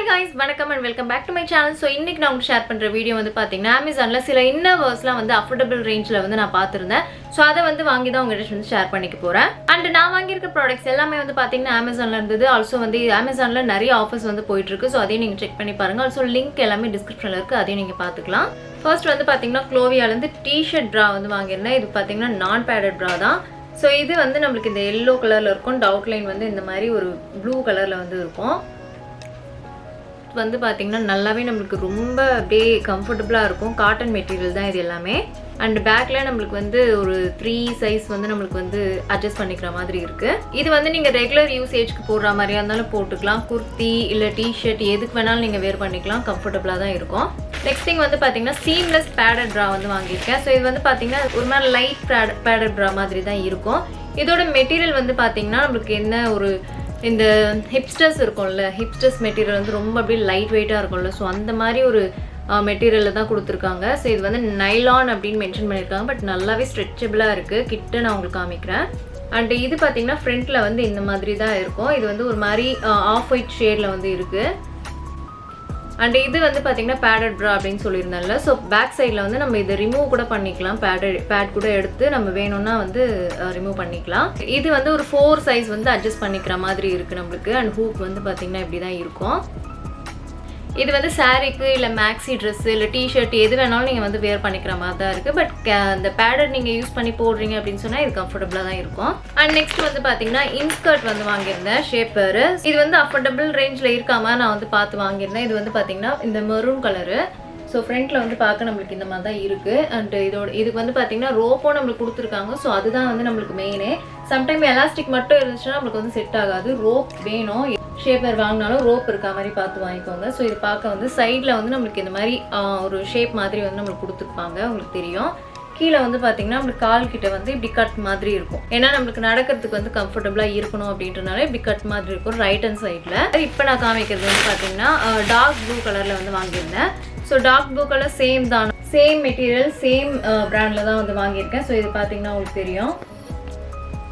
guys, welcome and welcome back to my channel. So இன்னைக்கு நான் உங்களுக்கு ஷேர் பண்ற வீடியோ வந்து பாத்தீங்கன்னா Amazonல சில இன்னர்வேர்ஸ்லாம் வந்து அஃபோர்டபிள் ரேஞ்ச்ல வந்து நான் பார்த்திருந்தேன். சோ அத வந்து வாங்கி தான் உங்ககிட்ட வந்து ஷேர் பண்ணிக்க போறேன். And நான் வாங்கி இருக்க ப்ராடக்ட்ஸ் எல்லாமே வந்து பாத்தீங்கன்னா Amazonல இருந்தது. ஆல்சோ வந்து Amazonல நிறைய ஆஃபர்ஸ் வந்து போயிட்டு இருக்கு. சோ அதையும் நீங்க செக் பண்ணி பாருங்க. ஆல்சோ லிங்க் எல்லாமே டிஸ்கிரிப்ஷன்ல இருக்கு. அதையும் நீங்க பாத்துக்கலாம். ஃபர்ஸ்ட் வந்து பாத்தீங்கன்னா க்ளோவியால இருந்து டி-ஷர்ட் bra வந்து வாங்கிருந்தேன். இது பாத்தீங்கன்னா நான் பேடட் bra தான். சோ இது வந்து நமக்கு இந்த yellow கலர்ல இருக்கும். டவுட் லைன் வந்து இந்த மாதிரி ஒரு ப்ளூ கலர்ல வந்து இருக்கும். வந்து பாத்தீங்கன்னா நல்லாவே நமக்கு ரொம்ப அப்படியே கம்ஃபர்ட்டபிளா இருக்கும். காட்டன் மெட்டீரியல் தான் இது எல்லாமே. அண்ட் பேக்ல நமக்கு வந்து ஒரு 3 சைஸ் வந்து நமக்கு வந்து அட்ஜஸ்ட் பண்ணிக்கிற மாதிரி இருக்கு. இது வந்து நீங்க ரெகுலர் யூசேஜ்க்கு போடுற மாதிரியா இருந்தாலும் போட்டுக்கலாம். குர்த்தி இல்ல டி-ஷர்ட் எதுக்கு வேணாலும் நீங்க வேர் பண்ணிக்கலாம். கம்ஃபர்ட்டபிளா தான் இருக்கும். நெக்ஸ்ட் திங் வந்து பாத்தீங்கன்னா சீம்லெஸ் பேடட் bra வந்து வாங்கியிருக்கேன். ஸோ இது வந்து பாத்தீங்கன்னா ஒரு மாதிரி லைட் பேடட் bra மாதிரி தான் இருக்கும். இதோட மெட்டீரியல் வந்து பாத்தீங்கன்னா நமக்கு என்ன ஒரு இந்த ஹிப்ஸ்டர்ஸ் இருக்கும்ல, ஹிப்ஸ்டர்ஸ் மெட்டீரியல் வந்து ரொம்ப அப்படியே லைட் வெயிட்டாக இருக்கும்ல. ஸோ அந்த மாதிரி ஒரு மெட்டீரியலில் தான் கொடுத்துருக்காங்க. ஸோ இது வந்து நைலான் அப்படின்னு மென்ஷன் பண்ணியிருக்காங்க. பட் நல்லாவே ஸ்ட்ரெச்சபிளாக இருக்குது. கிட்ட நான் உங்களுக்கு காமிக்கிறேன். அண்ட் இது பார்த்தீங்கன்னா ஃப்ரண்ட்டில் வந்து இந்த மாதிரி தான் இருக்கும். இது வந்து ஒரு மாதிரி ஆஃப் ஒயிட் ஷேடில் வந்து இருக்குது. அண்ட் இது வந்து பார்த்தீங்கன்னா பேடட் bra அப்படின்னு சொல்லியிருந்தால. ஸோ பேக் சைடில் வந்து நம்ம இதை ரிமூவ் கூட பண்ணிக்கலாம். பேட் கூட எடுத்து நம்ம வேணும்னா வந்து ரிமூவ் பண்ணிக்கலாம். இது வந்து ஒரு 4 சைஸ் வந்து அட்ஜஸ்ட் பண்ணிக்கிற மாதிரி இருக்குது நம்மளுக்கு. அண்ட் ஹூக் வந்து பார்த்தீங்கன்னா இப்படி தான் இருக்கும். இது வந்து சாரீக்கு இல்லை மேக்ஸி ட்ரெஸ்ஸு இல்லை டிஷர்ட் எது வேணாலும் நீங்கள் வந்து வேர் பண்ணிக்கிற மாதிரி தான் இருக்குது. பட் இந்த பேடட் நீங்கள் யூஸ் பண்ணி போடுறீங்க அப்படின்னு சொன்னால் இது கம்ஃபர்டபுளாக தான் இருக்கும். அண்ட் நெக்ஸ்ட் வந்து பார்த்தீங்கன்னா இன்ஸ்கர்ட் வந்து வாங்கியிருந்தேன் ஷேப்பர். இது வந்து அஃபோர்டபுள் ரேஞ்சில் இருக்காம நான் வந்து பார்த்து வாங்கியிருந்தேன். இது வந்து பார்த்தீங்கன்னா இந்த மெரூன் கலரு. ஸோ ஃப்ரண்ட்டில் வந்து பார்க்க நம்மளுக்கு இந்த மாதிரி தான் இருக்குது. அண்ட் இதுக்கு வந்து பார்த்தீங்கன்னா ரோப்போ நம்மளுக்கு கொடுத்துருக்காங்க. ஸோ அதுதான் வந்து நம்மளுக்கு மெயினே. சம்டைம் எலாஸ்டிக் மட்டும் இருந்துச்சுன்னா நம்மளுக்கு வந்து செட் ஆகாது. ரோப் வேணும். ஷேப்பர் வாங்கினாலும் ரோப் இருக்க மாதிரி பார்த்து வாங்கிக்கோங்க. ஸோ இது பார்க்க வந்து சைடில் வந்து நம்மளுக்கு இந்த மாதிரி ஒரு ஷேப் மாதிரி வந்து நம்மளுக்கு கொடுத்துருப்பாங்க. உங்களுக்கு தெரியும். கீழே வந்து பார்த்தீங்கன்னா நம்மளுக்கு கால் கிட்ட வந்து இப்படி கட் மாதிரி இருக்கும். ஏன்னா நம்மளுக்கு நடக்கிறதுக்கு வந்து கம்ஃபர்டபுளாக இருக்கணும் அப்படின்றனால இப்படி கட் மாதிரி இருக்கும் ரைட் ஹேண்ட் சைடில். இப்போ நான் காமிக்கிறது வந்து பார்த்தீங்கன்னா டார்க் ப்ளூ கலரில் வந்து வாங்கியிருந்தேன். So dark blue colour same தான், சேம் மெட்டீரியல் சேம் பிராண்டில் தான் வந்து வாங்கியிருக்கேன். ஸோ இது பார்த்தீங்கன்னா உங்களுக்கு தெரியும்.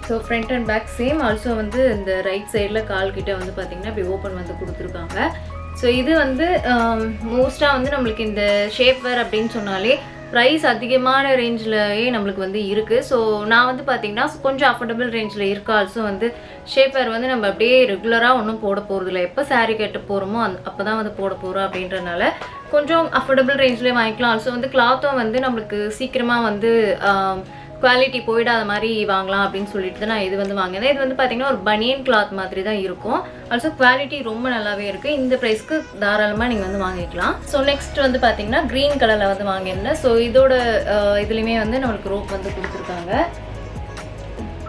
So front and back same. Also வந்து இந்த ரைட் சைடில் கால் கிட்ட வந்து பார்த்தீங்கன்னா இப்படி ஓப்பன் வந்து கொடுத்துருக்காங்க. ஸோ இது வந்து மோஸ்ட்டாக வந்து நம்மளுக்கு இந்த ஷேப்வேர் அப்படின்னு சொன்னாலே ப்ரைஸ் அதிகமான ரேஞ்சிலேயே நம்மளுக்கு வந்து இருக்குது. ஸோ நான் வந்து பார்த்தீங்கன்னா கொஞ்சம் அஃபோர்டபுள் ரேஞ்சில் இருக்கா. ஆல்சோ வந்து ஷேப்வேர் வந்து நம்ம அப்படியே ரெகுலராக ஒன்றும் போட போகிறதில்ல. எப்போ சாரீ கட்ட போகிறோமோ அப்போ தான் வந்து போட போகிறோம் அப்படின்றனால கொஞ்சம் அஃபோர்டபுள் ரேஞ்சிலே வாங்கிக்கலாம். ஆல்சோ வந்து கிளாத்தும் வந்து நம்மளுக்கு சீக்கிரமாக வந்து குவாலிட்டி போயிடாத மாதிரி வாங்கலாம் அப்படின்னு சொல்லிட்டு தான் நான் இது வந்து வாங்கினேன். இது வந்து பார்த்தீங்கன்னா ஒரு பனியன் கிளாத் மாதிரி தான் இருக்கும். ஆல்சோ குவாலிட்டி ரொம்ப நல்லாவே இருக்குது. இந்த ப்ரைஸ்க்கு தாராளமாக நீங்கள் வந்து வாங்கிக்கலாம். ஸோ நெக்ஸ்ட் வந்து பார்த்தீங்கன்னா க்ரீன் கலரில் வந்து வாங்கியிருந்தேன். ஸோ இதோட இதுலேயுமே வந்து நம்மளுக்கு ரோப் வந்து கொடுத்துருக்காங்க.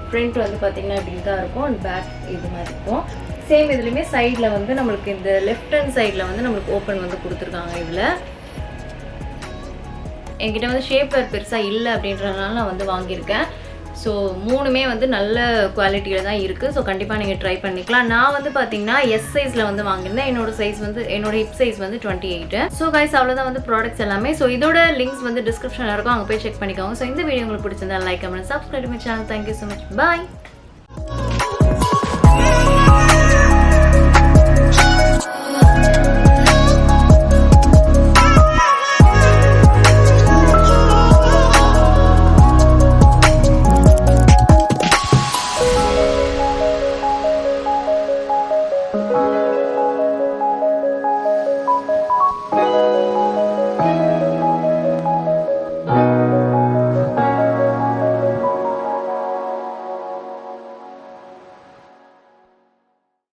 ஃப்ரண்ட் வந்து பார்த்தீங்கன்னா இப்படி தான் இருக்கும். அண்ட் பேக் இது மாதிரி இருக்கும். சேம் இதுலேயுமே சைடில் வந்து நம்மளுக்கு இந்த லெஃப்ட் ஹேண்ட் சைடில் வந்து நம்மளுக்கு ஓப்பன் வந்து கொடுத்துருக்காங்க. இதில் என்கிட்ட வந்து ஷேப்பர் பெருசாக இல்லை அப்படின்றதுனால நான் வந்து வாங்கியிருக்கேன். ஸோ மூணுமே வந்து நல்ல குவாலிட்டியில் தான் இருக்குது. ஸோ கண்டிப்பாக நீங்கள் ட்ரை பண்ணிக்கலாம். நான் வந்து பார்த்தீங்கன்னா எஸ் சைஸில் வந்து வாங்கியிருந்தேன். என்னோட ஹிப் சைஸ் வந்து 28. ஸோ கைஸ் அவ்வளோதான் வந்து ப்ராடக்ட்ஸ் எல்லாமே. ஸோ இதோட லிங்க்ஸ் வந்து டிஸ்கிரிப்ஷனில் இருக்கும். அங்கே போய் செக் பண்ணிக்கோங்க. ஸோ இந்த வீடியோ உங்களுக்கு பிடிச்சிருந்தா like comment subscribe my channel. Thank you so much. Bye.